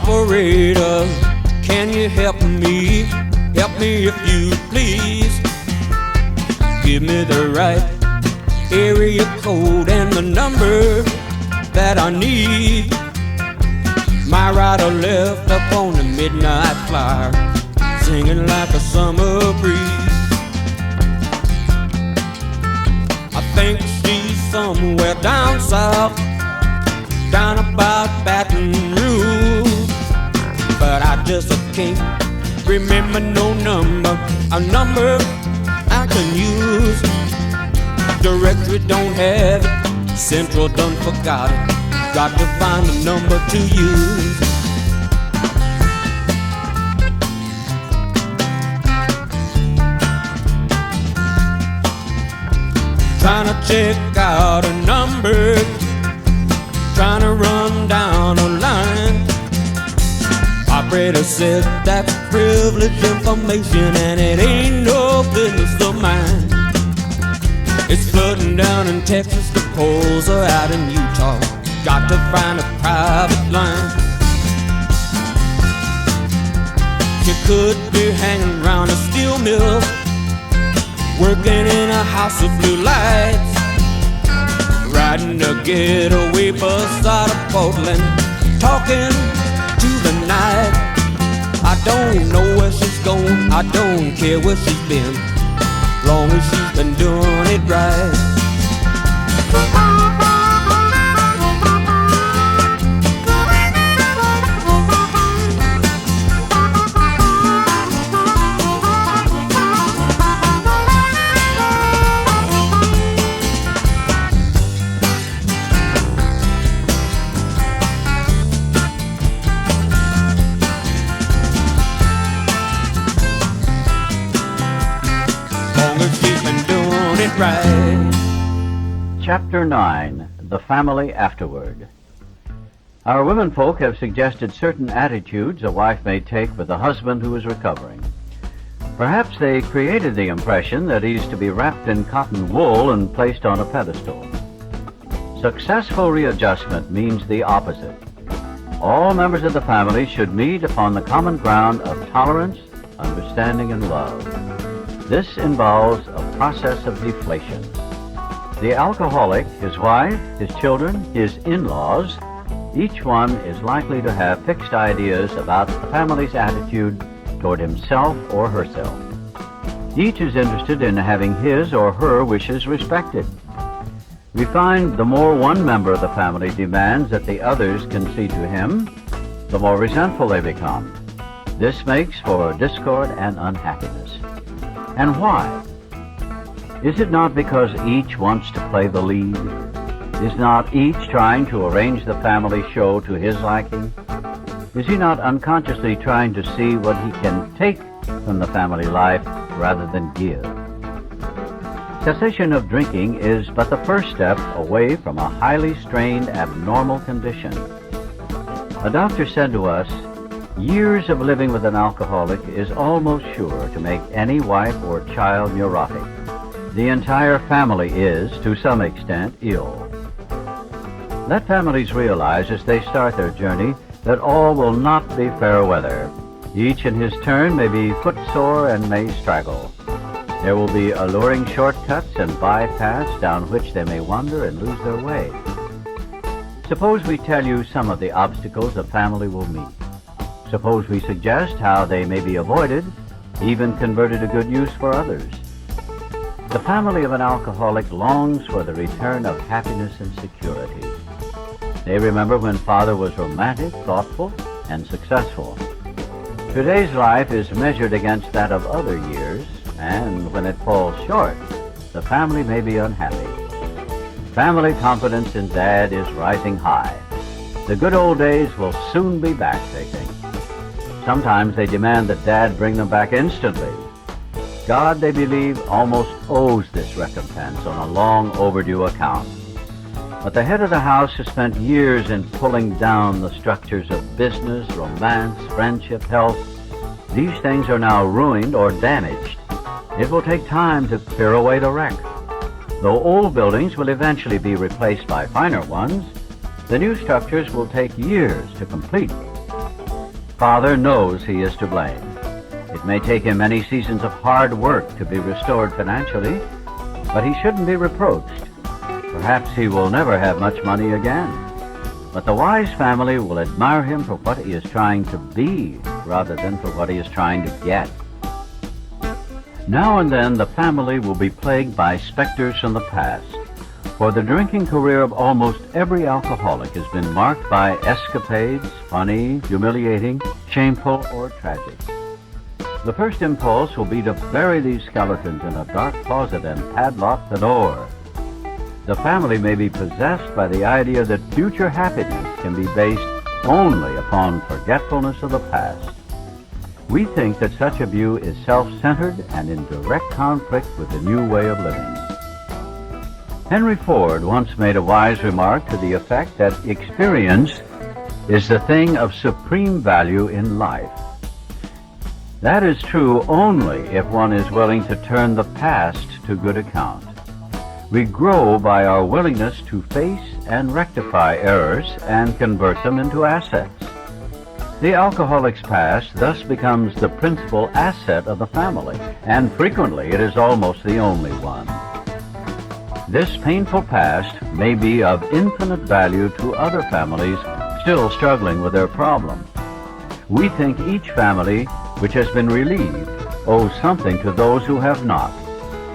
Operator, can you help me? Help me if you please. Give me the right area code and the number that I need. My right or left up on the midnight flyer, singing like a summer breeze. I think she's somewhere down south, down about Baton Rouge, but I just can't remember no number, a number I can use. Directory don't have it, Central done forgot it. Got to find a number to use. Trying to check out a number, trying to run down a line. Operator said that's privileged information and it ain't no business of mine. It's flooding down in Texas, the poles are out in Utah. Got to find a private line. She could be hanging around a steel mill, working in a house of blue lights, riding a getaway bus out of Portland, talking to the night. I don't know where she's going, I don't care where she's been, long as she's been doing it right. Right. Chapter 9, The Family Afterward. Our womenfolk have suggested certain attitudes a wife may take with a husband who is recovering. Perhaps they created the impression that he's to be wrapped in cotton wool and placed on a pedestal. Successful readjustment means the opposite. All members of the family should meet upon the common ground of tolerance, understanding, and love. This involves a process of deflation. The alcoholic, his wife, his children, his in-laws, each one is likely to have fixed ideas about the family's attitude toward himself or herself. Each is interested in having his or her wishes respected. We find the more one member of the family demands that the others concede to him, the more resentful they become. This makes for discord and unhappiness. And why? Is it not because each wants to play the lead? Is not each trying to arrange the family show to his liking? Is he not unconsciously trying to see what he can take from the family life rather than give? Cessation of drinking is but the first step away from a highly strained, abnormal condition. A doctor said to us, years of living with an alcoholic is almost sure to make any wife or child neurotic. The entire family is, to some extent, ill. Let families realize as they start their journey that all will not be fair weather. Each in his turn may be footsore and may straggle. There will be alluring shortcuts and bypaths down which they may wander and lose their way. Suppose we tell you some of the obstacles a family will meet. Suppose we suggest how they may be avoided, even converted to good use for others. The family of an alcoholic longs for the return of happiness and security. They remember when father was romantic, thoughtful, and successful. Today's life is measured against that of other years, and when it falls short, the family may be unhappy. Family confidence in Dad is rising high. The good old days will soon be back, they think. Sometimes they demand that Dad bring them back instantly. God, they believe, almost owes this recompense on a long overdue account. But the head of the house has spent years in pulling down the structures of business, romance, friendship, health. These things are now ruined or damaged. It will take time to clear away the wreck. Though old buildings will eventually be replaced by finer ones, the new structures will take years to complete. father knows he is to blame. It may take him many seasons of hard work to be restored financially, but he shouldn't be reproached. Perhaps he will never have much money again. But the wise family will admire him for what he is trying to be rather than for what he is trying to get. Now and then the family will be plagued by specters from the past, for the drinking career of almost every alcoholic has been marked by escapades, funny, humiliating, shameful, or tragic. The first impulse will be to bury these skeletons in a dark closet and padlock the door. The family may be possessed by the idea that future happiness can be based only upon forgetfulness of the past. We think that such a view is self-centered and in direct conflict with the new way of living. Henry Ford once made a wise remark to the effect that experience is the thing of supreme value in life. That is true only if one is willing to turn the past to good account. We grow by our willingness to face and rectify errors and convert them into assets. The alcoholic's past thus becomes the principal asset of the family, and frequently it is almost the only one. This painful past may be of infinite value to other families still struggling with their problem. We think each family which has been relieved owes something to those who have not,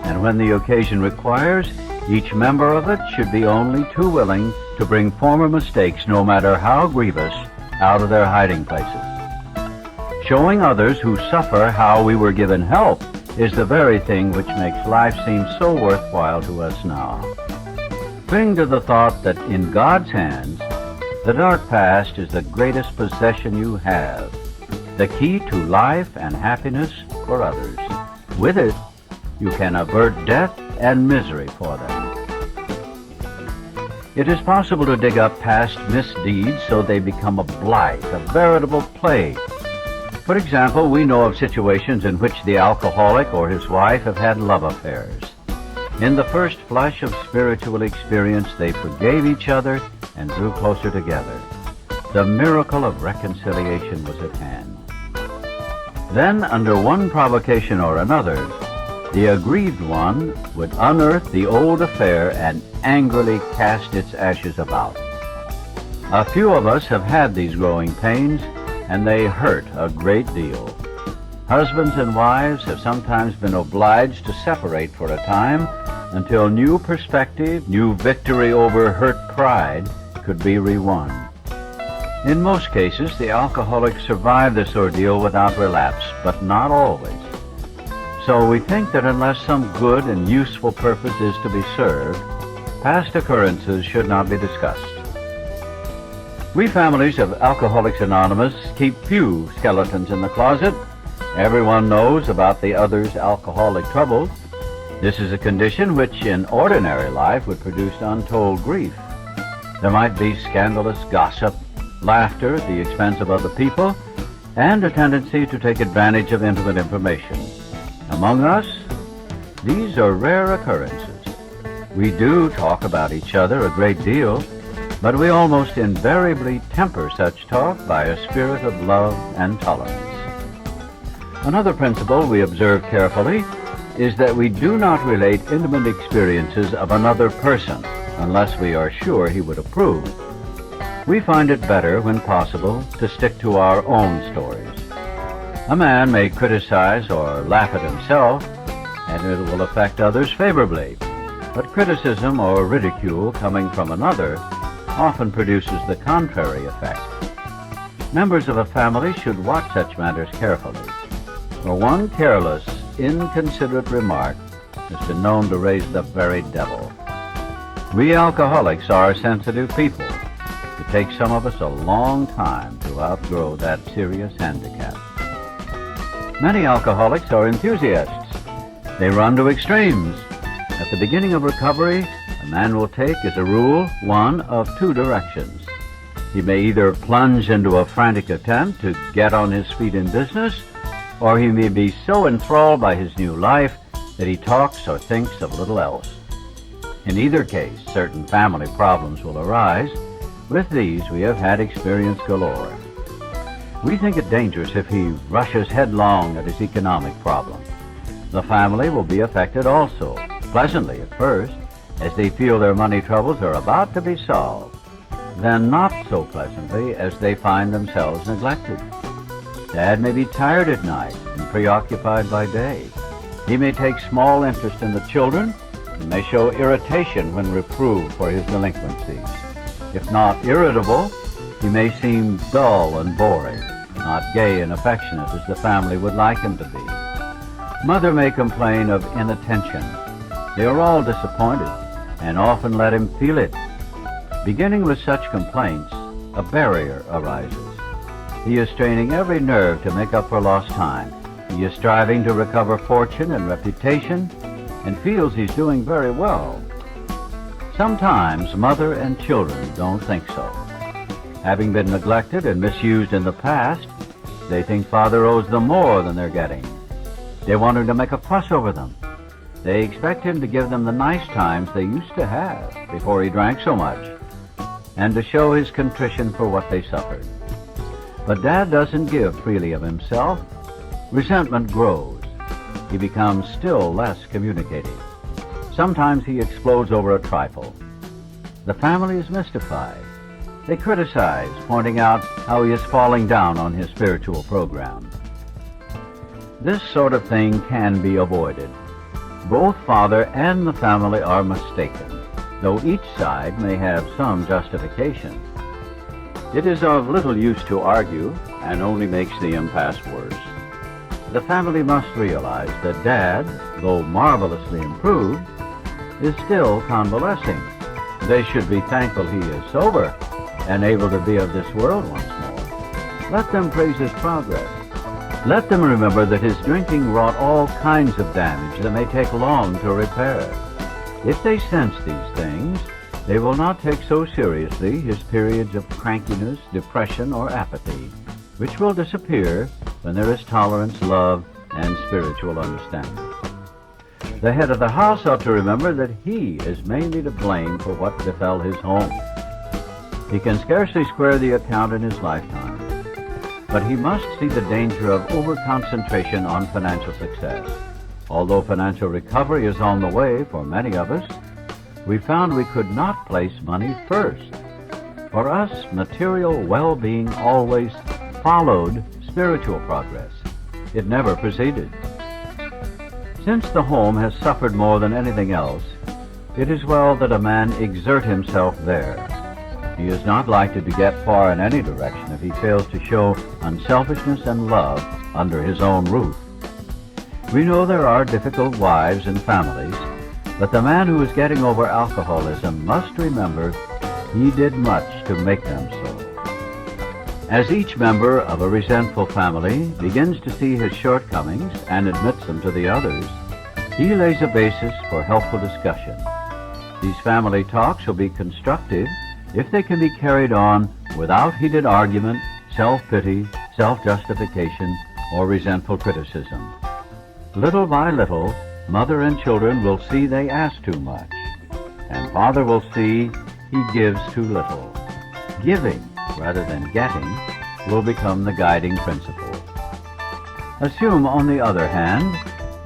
and when the occasion requires, each member of it should be only too willing to bring former mistakes, no matter how grievous, out of their hiding places. Showing others who suffer how we were given help is the very thing which makes life seem so worthwhile to us now. Cling to the thought that in God's hands, the dark past is the greatest possession you have, the key to life and happiness for others. With it, you can avert death and misery for them. It is possible to dig up past misdeeds so they become a blight, a veritable plague. For example, we know of situations in which the alcoholic or his wife have had love affairs. In the first flush of spiritual experience, they forgave each other and drew closer together. The miracle of reconciliation was at hand. Then, under one provocation or another, the aggrieved one would unearth the old affair and angrily cast its ashes about. A few of us have had these growing pains, and they hurt a great deal. Husbands and wives have sometimes been obliged to separate for a time until new perspective, new victory over hurt pride could be re-won. In most cases, the alcoholic survived this ordeal without relapse, but not always. So we think that unless some good and useful purpose is to be served, past occurrences should not be discussed. We families of Alcoholics Anonymous keep few skeletons in the closet. Everyone knows about the other's alcoholic troubles. This is a condition which in ordinary life would produce untold grief. There might be scandalous gossip, laughter at the expense of other people, and a tendency to take advantage of intimate information. Among us, these are rare occurrences. We do talk about each other a great deal, but we almost invariably temper such talk by a spirit of love and tolerance. Another principle we observe carefully is that we do not relate intimate experiences of another person unless we are sure he would approve. We find it better, when possible, to stick to our own stories. A man may criticize or laugh at himself, and it will affect others favorably. But criticism or ridicule coming from another often produces the contrary effect. Members of a family should watch such matters carefully, for one careless, inconsiderate remark has been known to raise the very devil. We alcoholics are sensitive people. It takes some of us a long time to outgrow that serious handicap. Many alcoholics are enthusiasts. They run to extremes. At the beginning of recovery, a man will take, as a rule, one of two directions. He may either plunge into a frantic attempt to get on his feet in business, or he may be so enthralled by his new life that he talks or thinks of little else. In either case, certain family problems will arise. With these, we have had experience galore. We think it dangerous if he rushes headlong at his economic problem. The family will be affected also, pleasantly at first, as they feel their money troubles are about to be solved, then not so pleasantly as they find themselves neglected. Dad may be tired at night and preoccupied by day. He may take small interest in the children and may show irritation when reproved for his delinquencies. If not irritable, he may seem dull and boring, not gay and affectionate as the family would like him to be. Mother may complain of inattention. They are all disappointed and often let him feel it. Beginning with such complaints, a barrier arises. He is straining every nerve to make up for lost time. He is striving to recover fortune and reputation and feels he's doing very well. Sometimes mother and children don't think so. Having been neglected and misused in the past, they think father owes them more than they're getting. They want him to make a fuss over them. They expect him to give them the nice times they used to have before he drank so much, and to show his contrition for what they suffered. But Dad doesn't give freely of himself. Resentment grows. He becomes still less communicating. Sometimes he explodes over a trifle. The family is mystified. They criticize, pointing out how he is falling down on his spiritual program. This sort of thing can be avoided. Both father and the family are mistaken, though each side may have some justification. It is of little use to argue and only makes the impasse worse. The family must realize that Dad, though marvelously improved, is still convalescing. They should be thankful he is sober and able to be of this world once more. Let them praise his progress. Let them remember that his drinking wrought all kinds of damage that may take long to repair. If they sense these things, they will not take so seriously his periods of crankiness, depression, or apathy, which will disappear when there is tolerance, love, and spiritual understanding. The head of the house ought to remember that he is mainly to blame for what befell his home. He can scarcely square the account in his lifetime, but he must see the danger of over-concentration on financial success. Although financial recovery is on the way for many of us, we found we could not place money first. For us, material well-being always followed spiritual progress. It never preceded. Since the home has suffered more than anything else, it is well that a man exert himself there. He is not likely to get far in any direction if he fails to show unselfishness and love under his own roof. We know there are difficult wives and families, but the man who is getting over alcoholism must remember he did much to make them so. As each member of a resentful family begins to see his shortcomings and admits them to the others, he lays a basis for helpful discussion. These family talks will be constructive if they can be carried on without heated argument, self-pity, self-justification, or resentful criticism. Little by little, mother and children will see they ask too much, and father will see he gives too little. Giving, rather than getting, will become the guiding principle. Assume, on the other hand,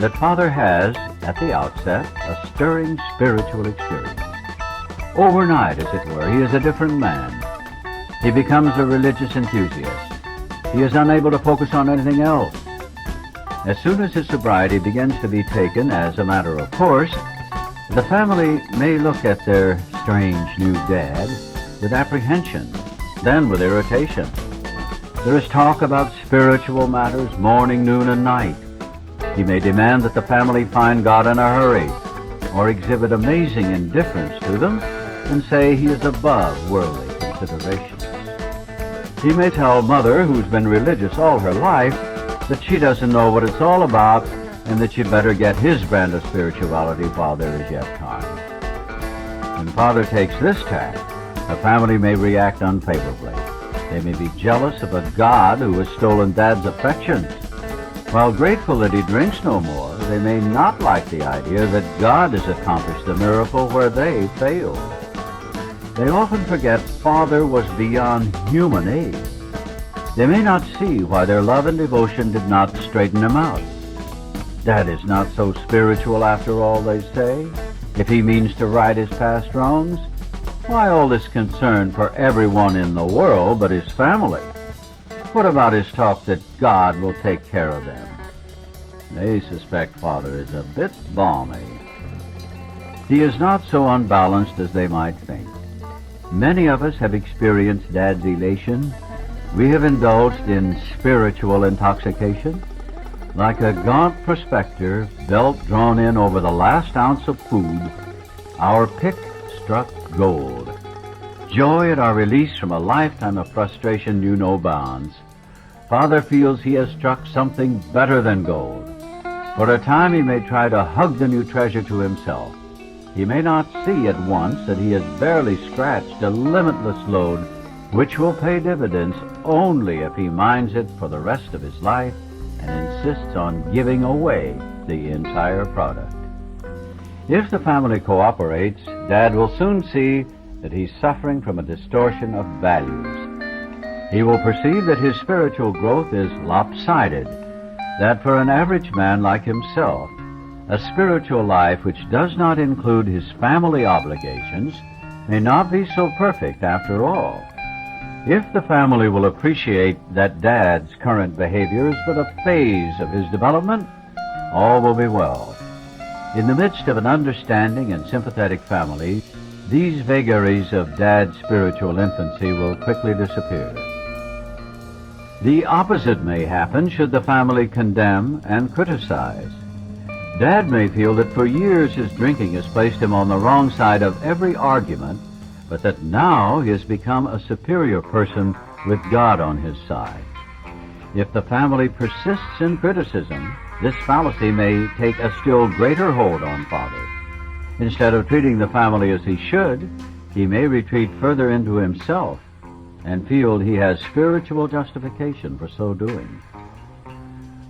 that father has, at the outset, a stirring spiritual experience. Overnight, as it were, he is a different man. He becomes a religious enthusiast. He is unable to focus on anything else. As soon as his sobriety begins to be taken as a matter of course, the family may look at their strange new dad with apprehension, then with irritation. There is talk about spiritual matters morning, noon, and night. He may demand that the family find God in a hurry, or exhibit amazing indifference to them, and say he is above worldly considerations. He may tell mother, who's been religious all her life, that she doesn't know what it's all about and that she'd better get his brand of spirituality while there is yet time. When father takes this tack, the family may react unfavorably. They may be jealous of a God who has stolen Dad's affections. While grateful that he drinks no more, they may not like the idea that God has accomplished the miracle where they failed. They often forget father was beyond human aid. They may not see why their love and devotion did not straighten him out. Dad is not so spiritual after all, they say. If he means to right his past wrongs, why all this concern for everyone in the world but his family? What about his talk that God will take care of them? They suspect Father is a bit balmy. He is not so unbalanced as they might think. Many of us have experienced Dad's elation. We have indulged in spiritual intoxication. Like a gaunt prospector, belt drawn in over the last ounce of food, our pick struck gold. Joy at our release from a lifetime of frustration knew no bounds. Father feels he has struck something better than gold. For a time he may try to hug the new treasure to himself. He may not see at once that he has barely scratched a limitless load which will pay dividends only if he mines it for the rest of his life and insists on giving away the entire product. If the family cooperates, Dad will soon see that he's suffering from a distortion of values. He will perceive that his spiritual growth is lopsided, that for an average man like himself, a spiritual life which does not include his family obligations may not be so perfect after all. If the family will appreciate that Dad's current behavior is but a phase of his development, all will be well. In the midst of an understanding and sympathetic family, these vagaries of Dad's spiritual infancy will quickly disappear. The opposite may happen should the family condemn and criticize. Dad may feel that for years his drinking has placed him on the wrong side of every argument, but that now he has become a superior person with God on his side. If the family persists in criticism, this fallacy may take a still greater hold on Father. Instead of treating the family as he should, he may retreat further into himself and feel he has spiritual justification for so doing.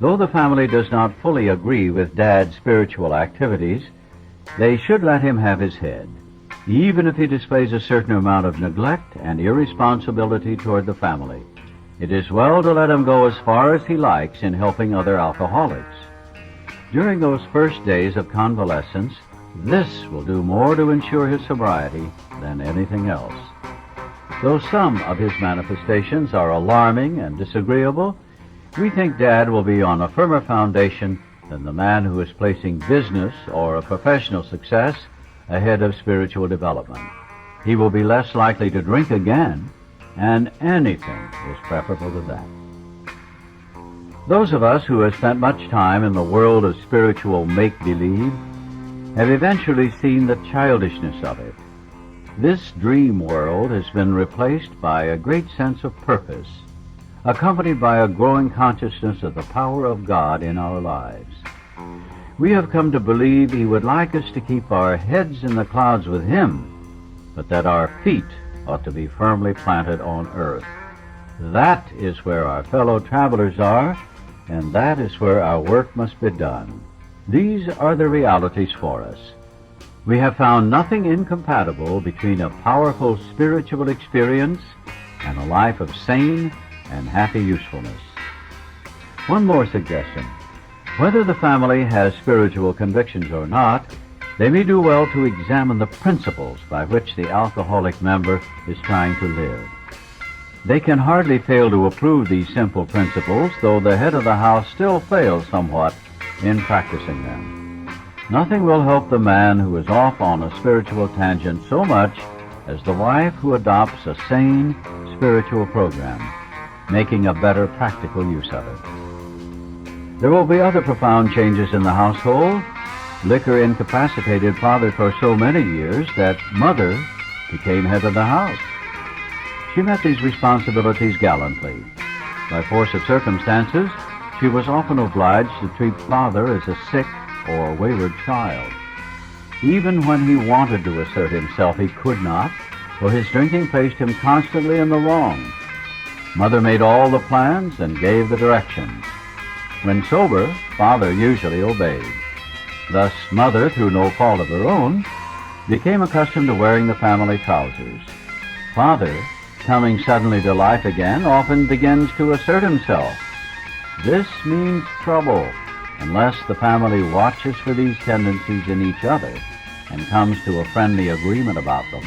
Though the family does not fully agree with Dad's spiritual activities, they should let him have his head, even if he displays a certain amount of neglect and irresponsibility toward the family. It is well to let him go as far as he likes in helping other alcoholics. During those first days of convalescence, this will do more to ensure his sobriety than anything else. Though some of his manifestations are alarming and disagreeable, we think Dad will be on a firmer foundation than the man who is placing business or a professional success ahead of spiritual development. He will be less likely to drink again, and anything is preferable to that. Those of us who have spent much time in the world of spiritual make-believe have eventually seen the childishness of it. This dream world has been replaced by a great sense of purpose, accompanied by a growing consciousness of the power of God in our lives. We have come to believe He would like us to keep our heads in the clouds with Him, but that our feet ought to be firmly planted on earth. That is where our fellow travelers are, and that is where our work must be done. These are the realities for us. We have found nothing incompatible between a powerful spiritual experience and a life of sane and happy usefulness. One more suggestion. Whether the family has spiritual convictions or not, they may do well to examine the principles by which the alcoholic member is trying to live. They can hardly fail to approve these simple principles, though the head of the house still fails somewhat in practicing them. Nothing will help the man who is off on a spiritual tangent so much as the wife who adopts a sane spiritual program, making a better practical use of it. There will be other profound changes in the household. Liquor incapacitated Father for so many years that Mother became head of the house. She met these responsibilities gallantly. By force of circumstances, she was often obliged to treat Father as a sick or wayward child. Even when he wanted to assert himself, he could not, for his drinking placed him constantly in the wrong. Mother made all the plans and gave the directions. When sober, Father usually obeyed. Thus, Mother, through no fault of her own, became accustomed to wearing the family trousers. Father coming suddenly to life again, often begins to assert himself. This means trouble unless the family watches for these tendencies in each other and comes to a friendly agreement about them.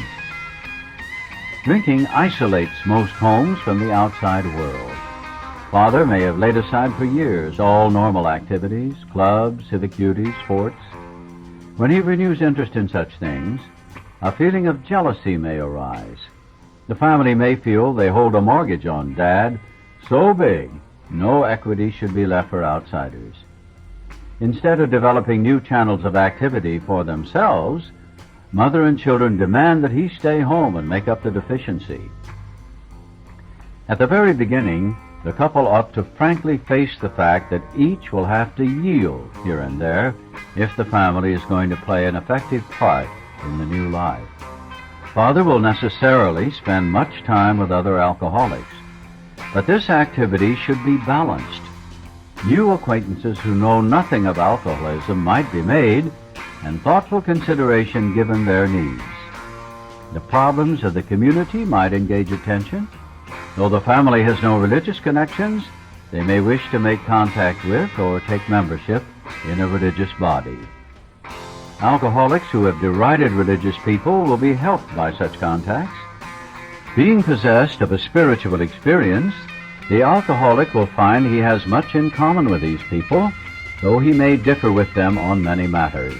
Drinking isolates most homes from the outside world. Father may have laid aside for years all normal activities, clubs, civic duties, sports. When he renews interest in such things, a feeling of jealousy may arise. The family may feel they hold a mortgage on Dad so big no equity should be left for outsiders. Instead of developing new channels of activity for themselves, mother and children demand that he stay home and make up the deficiency. At the very beginning, the couple ought to frankly face the fact that each will have to yield here and there if the family is going to play an effective part in the new life. Father will necessarily spend much time with other alcoholics, but this activity should be balanced. New acquaintances who know nothing of alcoholism might be made, and thoughtful consideration given their needs. The problems of the community might engage attention. Though the family has no religious connections, they may wish to make contact with or take membership in a religious body. Alcoholics who have derided religious people will be helped by such contacts. Being possessed of a spiritual experience, the alcoholic will find he has much in common with these people, though he may differ with them on many matters.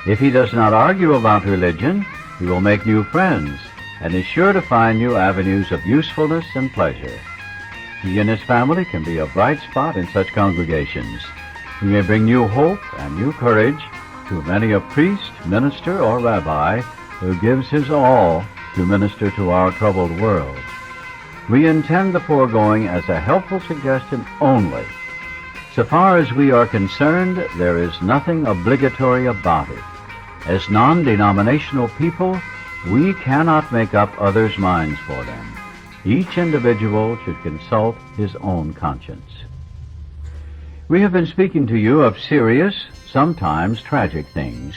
If he does not argue about religion, he will make new friends and is sure to find new avenues of usefulness and pleasure. He and his family can be a bright spot in such congregations. He may bring new hope and new courage to many a priest, minister, or rabbi who gives his all to minister to our troubled world. We intend the foregoing as a helpful suggestion only. So far as we are concerned, there is nothing obligatory about it. As non-denominational people, we cannot make up others' minds for them. Each individual should consult his own conscience. We have been speaking to you of serious, sometimes tragic things.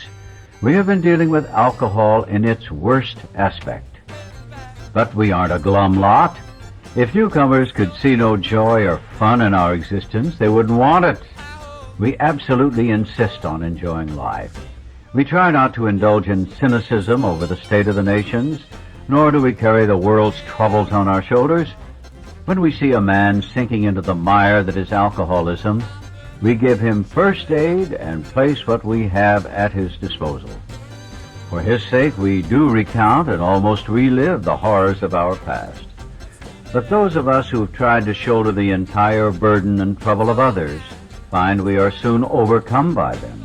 We have been dealing with alcohol in its worst aspect. But we aren't a glum lot. If newcomers could see no joy or fun in our existence, they wouldn't want it. We absolutely insist on enjoying life. We try not to indulge in cynicism over the state of the nations, nor do we carry the world's troubles on our shoulders. When we see a man sinking into the mire that is alcoholism, we give him first aid and place what we have at his disposal. For his sake, we do recount and almost relive the horrors of our past. But those of us who have tried to shoulder the entire burden and trouble of others find we are soon overcome by them.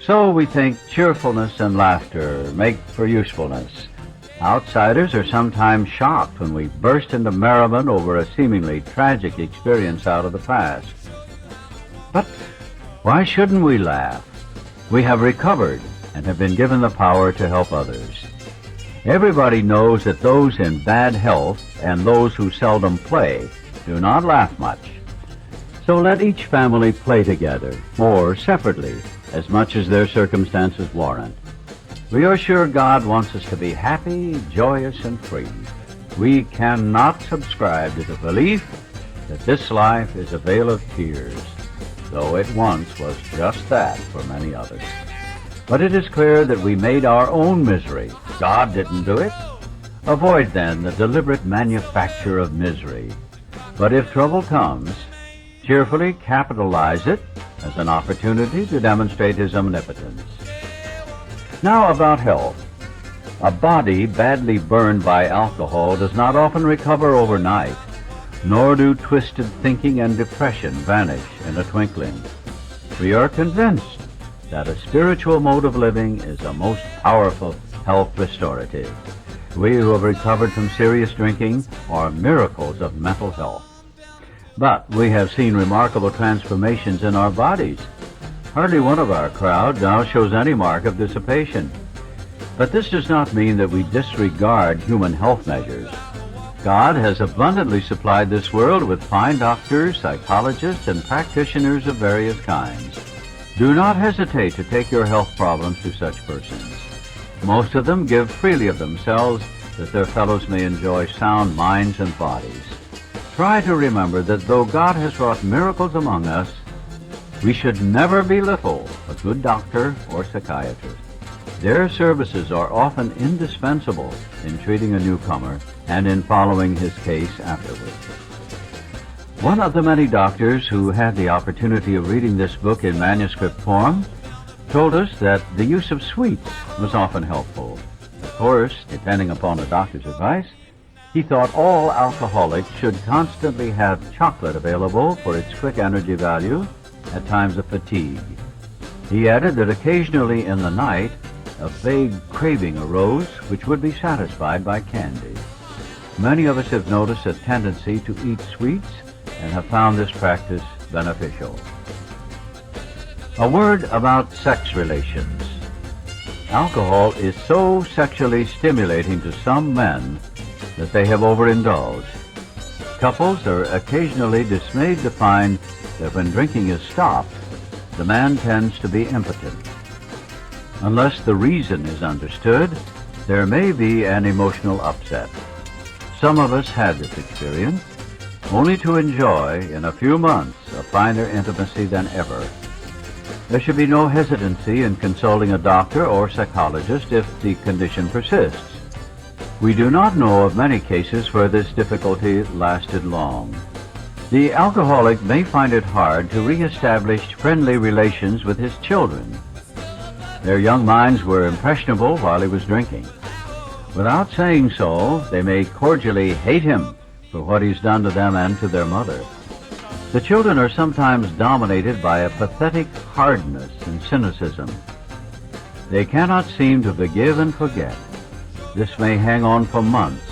So we think cheerfulness and laughter make for usefulness. Outsiders are sometimes shocked when we burst into merriment over a seemingly tragic experience out of the past. But why shouldn't we laugh? We have recovered and have been given the power to help others. Everybody knows that those in bad health and those who seldom play do not laugh much. So let each family play together, or separately, as much as their circumstances warrant. We are sure God wants us to be happy, joyous, and free. We cannot subscribe to the belief that this life is a vale of tears, though it once was just that for many others. But it is clear that we made our own misery. God didn't do it. Avoid, then, the deliberate manufacture of misery. But if trouble comes, cheerfully capitalize it as an opportunity to demonstrate His omnipotence. Now about health. A body badly burned by alcohol does not often recover overnight, nor do twisted thinking and depression vanish in a twinkling. We are convinced that a spiritual mode of living is a most powerful health restorative. We who have recovered from serious drinking are miracles of mental health. But we have seen remarkable transformations in our bodies. Hardly one of our crowd now shows any mark of dissipation. But this does not mean that we disregard human health measures. God has abundantly supplied this world with fine doctors, psychologists, and practitioners of various kinds. Do not hesitate to take your health problems to such persons. Most of them give freely of themselves that their fellows may enjoy sound minds and bodies. Try to remember that though God has wrought miracles among us, we should never belittle a good doctor or psychiatrist. Their services are often indispensable in treating a newcomer and in following his case afterward. One of the many doctors who had the opportunity of reading this book in manuscript form told us that the use of sweets was often helpful. Of course, depending upon the doctor's advice, he thought all alcoholics should constantly have chocolate available for its quick energy value at times of fatigue. He added that occasionally in the night, a vague craving arose which would be satisfied by candy. Many of us have noticed a tendency to eat sweets and have found this practice beneficial. A word about sex relations. Alcohol is so sexually stimulating to some men that they have overindulged. Couples are occasionally dismayed to find that when drinking is stopped, the man tends to be impotent. Unless the reason is understood, there may be an emotional upset. Some of us had this experience, only to enjoy in a few months a finer intimacy than ever. There should be no hesitancy in consulting a doctor or psychologist if the condition persists. We do not know of many cases where this difficulty lasted long. The alcoholic may find it hard to re-establish friendly relations with his children. Their young minds were impressionable while he was drinking. Without saying so, they may cordially hate him for what he's done to them and to their mother. The children are sometimes dominated by a pathetic hardness and cynicism. They cannot seem to forgive and forget. This may hang on for months,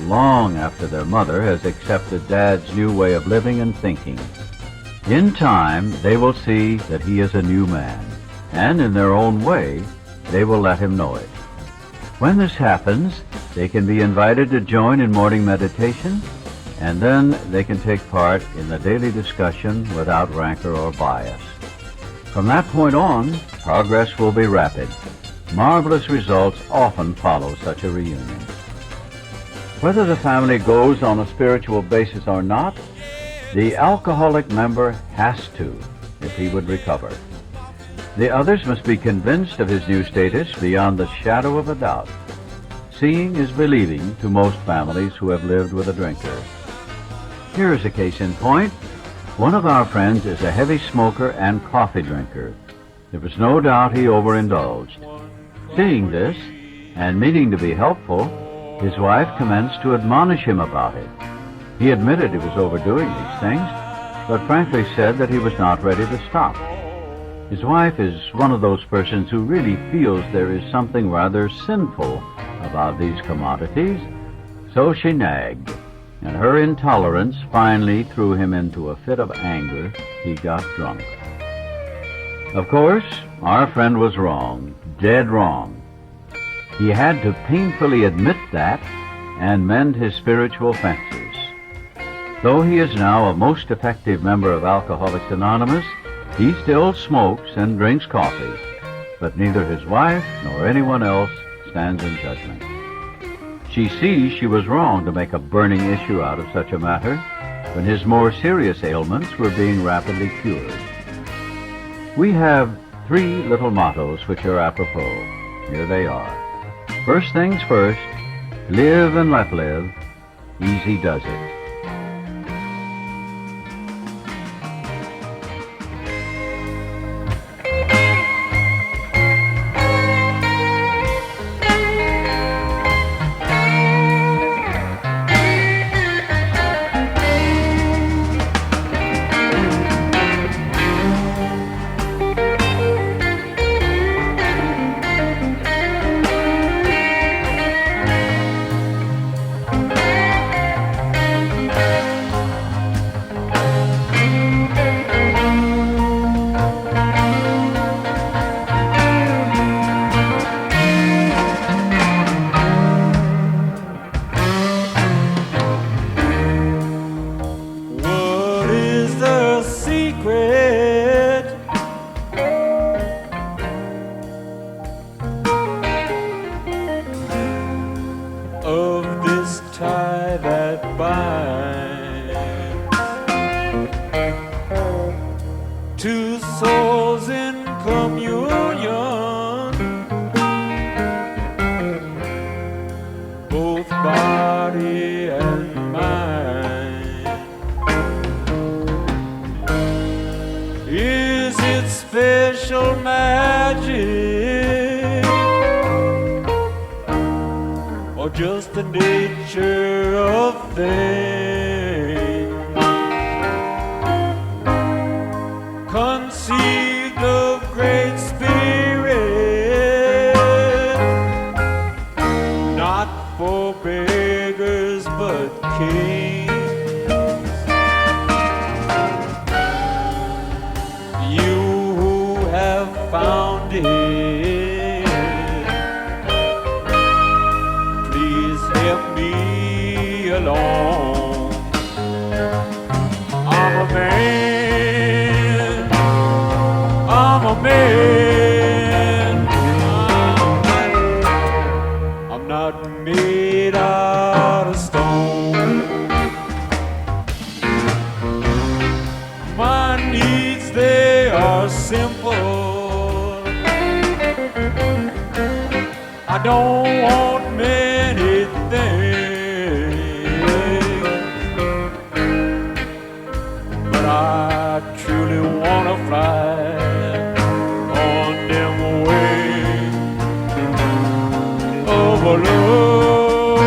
long after their mother has accepted Dad's new way of living and thinking. In time, they will see that he is a new man, and in their own way, they will let him know it. When this happens, they can be invited to join in morning meditation, and then they can take part in the daily discussion without rancor or bias. From that point on, progress will be rapid. Marvelous results often follow such a reunion. Whether the family goes on a spiritual basis or not, the alcoholic member has to if he would recover. The others must be convinced of his new status beyond the shadow of a doubt. Seeing is believing to most families who have lived with a drinker. Here is a case in point. One of our friends is a heavy smoker and coffee drinker. There was no doubt he overindulged. Seeing this, and meaning to be helpful, his wife commenced to admonish him about it. He admitted he was overdoing these things, but frankly said that he was not ready to stop. His wife is one of those persons who really feels there is something rather sinful about these commodities, so she nagged, and her intolerance finally threw him into a fit of anger. He got drunk. Of course, our friend was wrong, dead wrong. He had to painfully admit that and mend his spiritual fences. Though he is now a most effective member of Alcoholics Anonymous, he still smokes and drinks coffee, but neither his wife nor anyone else stands in judgment. She sees she was wrong to make a burning issue out of such a matter when his more serious ailments were being rapidly cured. We have 3 little mottos which are apropos. Here they are. First things first, live and let live. Easy does it. just the nature of things. Conceived of great spirit, not for beggars but kings. You who have found it, please help me along. I'm a man, I'm a man, I'm not made out of stone. My needs, they are simple. I don't want many things, but I truly want to fly on them wings of love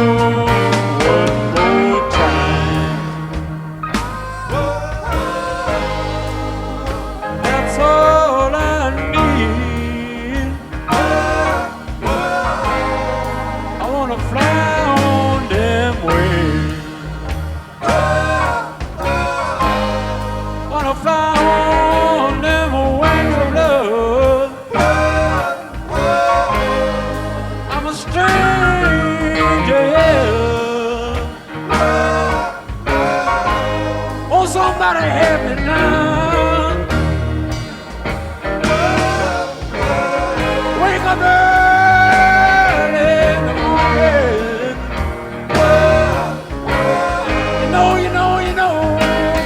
one more time. That's all I need. I wanna fly on them wings. Wanna fly on them wings of love. I'm a stranger here. Oh, somebody help me now. Wake up early in the morning. You know,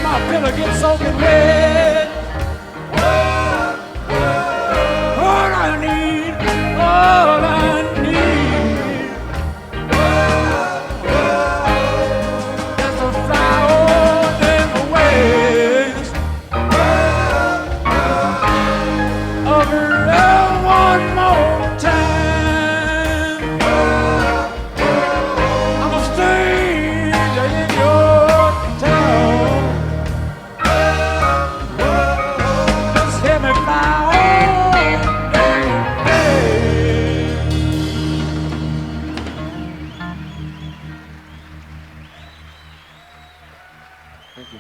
my pillow gets soaking wet. All I need, is to fly on them wings of love one more time. I'm a stranger in your town. Just hear me fly on them wings. Thank you.